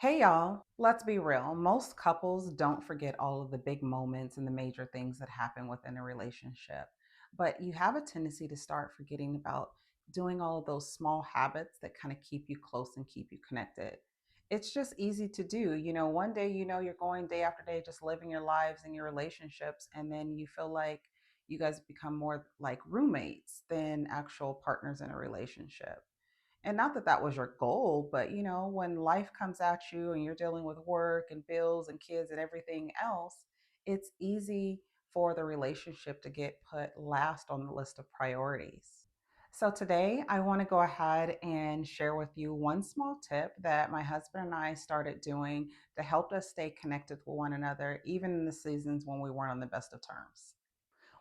Hey y'all, let's be real. Most couples don't forget all of the big moments and the major things that happen within a relationship, but you have a tendency to start forgetting about doing all of those small habits that kind of keep you close and keep you connected. It's just easy to do. One day, you're going day after day just living your lives and your relationships, and then you feel like you guys become more like roommates than actual partners in a relationship. And not that that was your goal, but when life comes at you and you're dealing with work and bills and kids and everything else, it's easy for the relationship to get put last on the list of priorities. So, today I want to go ahead and share with you one small tip that my husband and I started doing to help us stay connected with one another, even in the seasons when we weren't on the best of terms.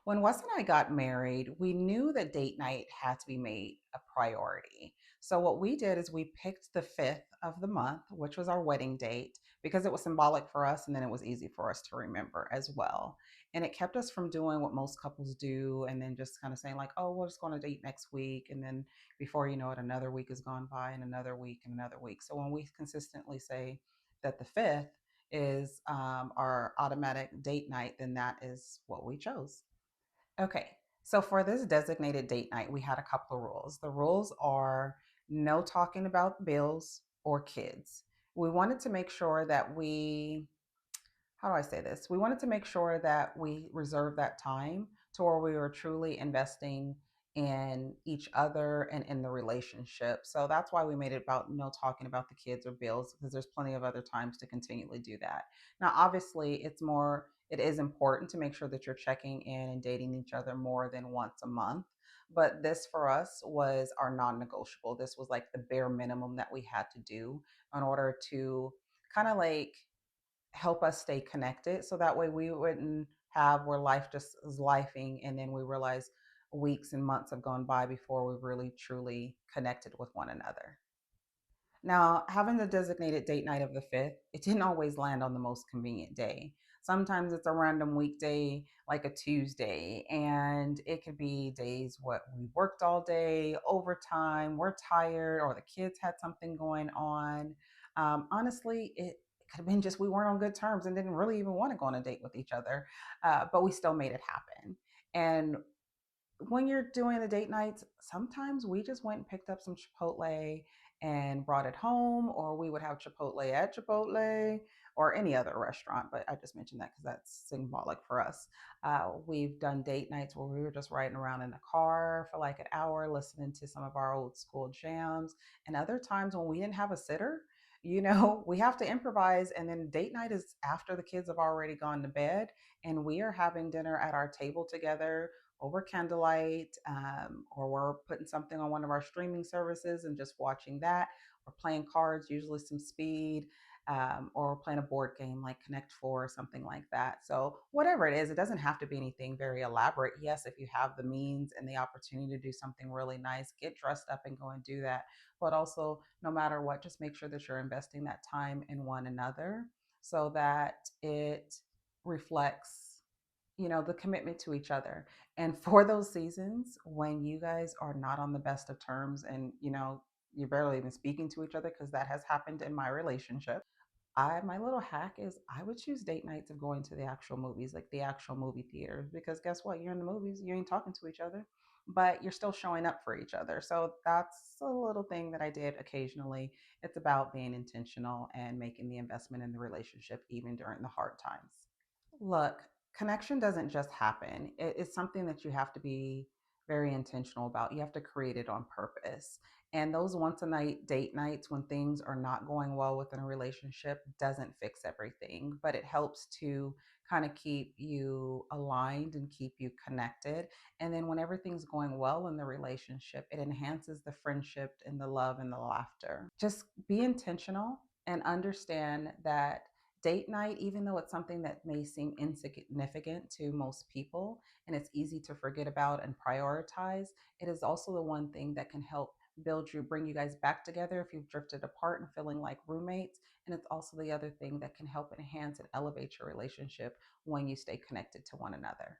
When Wes and I got married, we knew that date night had to be made a priority. So, what we did is we picked the 5th of the month, which was our wedding date, because it was symbolic for us and then it was easy for us to remember as well. And it kept us from doing what most couples do and then just kind of saying, like, oh, we're just going to date next week. And then before you know it, another week has gone by and another week and another week. So, when we consistently say that the 5th is our automatic date night, then that is what we chose. Okay. So for this designated date night, we had a couple of rules. The rules are no talking about bills or kids. We wanted to make sure that how do I say this? We wanted to make sure that we reserve that time to where we were truly investing in each other and in the relationship. So that's why we made it about no talking about the kids or bills, because there's plenty of other times to continually do that. Now, obviously, it is important to make sure that you're checking in and dating each other more than once a month. But this for us was our non negotiable. This was like the bare minimum that we had to do in order to kind of like help us stay connected, so that way we wouldn't have where life just is lifing and then we realize weeks and months have gone by before we really truly connected with one another. Now, having the designated date night of the 5th, it didn't always land on the most convenient day. Sometimes it's a random weekday, like a Tuesday, and it could be days what we worked all day, overtime, we're tired, or the kids had something going on. Honestly, it could have been just we weren't on good terms and didn't really even want to go on a date with each other, but we still made it happen. And when you're doing the date nights, sometimes we just went and picked up some Chipotle and brought it home, or we would have Chipotle at Chipotle or any other restaurant. But I just mentioned that because that's symbolic for us. We've done date nights where we were just riding around in the car for like an hour, listening to some of our old school jams. And other times when we didn't have a sitter, we have to improvise. And then date night is after the kids have already gone to bed and we are having dinner at our table together over candlelight, or we're putting something on one of our streaming services and just watching that. We're playing cards, usually some speed, or we're playing a board game like Connect Four or something like that. So, whatever it is, it doesn't have to be anything very elaborate. Yes, if you have the means and the opportunity to do something really nice, get dressed up and go and do that. But also, no matter what, just make sure that you're investing that time in one another so that it reflects the commitment to each other. And for those seasons when you guys are not on the best of terms and you're barely even speaking to each other, because that has happened in my relationship, I my little hack is I would choose date nights of going to the actual movies, like the actual movie theaters, because guess what? You're in the movies, you ain't talking to each other, but you're still showing up for each other. So that's a little thing that I did occasionally. It's about being intentional and making the investment in the relationship even during the hard times. Look, connection doesn't just happen. It's something that you have to be very intentional about. You have to create it on purpose. And those once a night date nights when things are not going well within a relationship doesn't fix everything, but it helps to kind of keep you aligned and keep you connected. And then when everything's going well in the relationship, it enhances the friendship and the love and the laughter. Just be intentional and understand that date night, even though it's something that may seem insignificant to most people and it's easy to forget about and prioritize, it is also the one thing that can help bring you guys back together if you've drifted apart and feeling like roommates. And it's also the other thing that can help enhance and elevate your relationship when you stay connected to one another.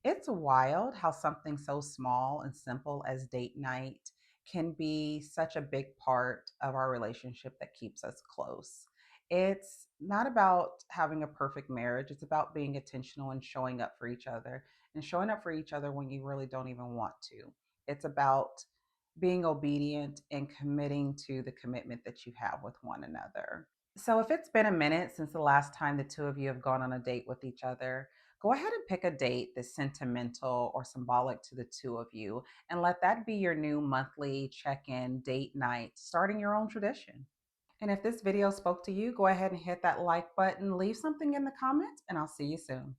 It's wild how something so small and simple as date night can be such a big part of our relationship that keeps us close. It's not about having a perfect marriage. It's about being intentional and showing up for each other and showing up for each other when you really don't even want to. It's about being obedient and committing to the commitment that you have with one another. So, if it's been a minute since the last time the two of you have gone on a date with each other, go ahead and pick a date that's sentimental or symbolic to the two of you, and let that be your new monthly check in date night, starting your own tradition. And if this video spoke to you, go ahead and hit that like button, leave something in the comments, and I'll see you soon.